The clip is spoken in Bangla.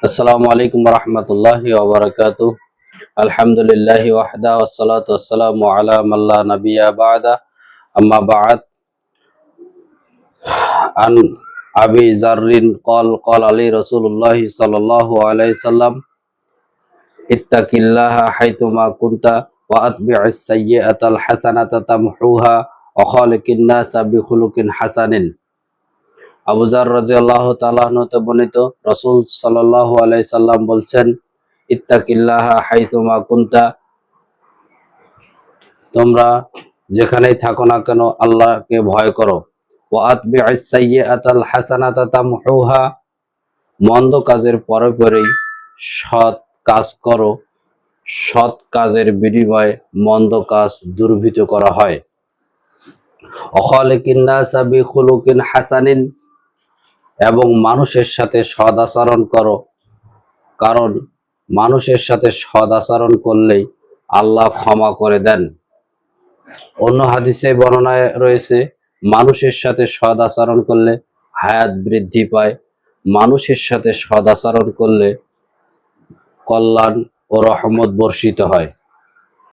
আসসালামু আলাইকুম রহমতুল্লাহি ওয়া বারাকাতুহু। আলহামদুলিল্লাহি ওয়াহদা ওয়াসসালাতু ওয়াসসালামু আলা মান লা নাবিয়্যা বা'দা। আম্মা বা'দ। আন আবি যাররিন ক্বালা লি রাসূলুল্লাহ সাল্লাল্লাহু আলাইহি সাল্লাম ইত্তাকিল্লাহা হাইতুমা কুনতা ওয়া আতবি'is সাইয়্যাতাল হাসানাতা তামহুহা ওয়া খালিকিন নাসা বিখুলুকিন হাসানিন। আবু যার রাদিয়াল্লাহু তাআলা আনহু হতে বর্ণিত, রাসূল সাল্লাল্লাহু আলাইহি সাল্লাম বলছেন, ইত্তাকিল্লাহা হাইতুমা কুনতা, তোমরা যেখানেই থাকো না কেন আল্লাহকে ভয় করো। ওয়া আতবি'is সাইয়্যাতাল হাসানাতা তামহুহা, মন্দ কাজের পরে পরেই সৎ কাজ করো, সৎ কাজের বিনিময়ে মন্দ কাজ দুর্বৃত করা হয়। ওয়া খালিকিন নাসা বিখুলুকিন হাসানিন, এবং মানুষের সাথে সদ আচরণ করো, কারণ মানুষের সাথে সদ আচরণ করলেই আল্লাহ ক্ষমা করে দেন। অন্য হাদিসে বর্ণনায় রয়েছে, মানুষের সাথে সদ আচরণ করলে হায়াত বৃদ্ধি পায়, মানুষের সাথে সদ আচরণ করলে কল্যাণ ও রহমত বর্ষিত হয়।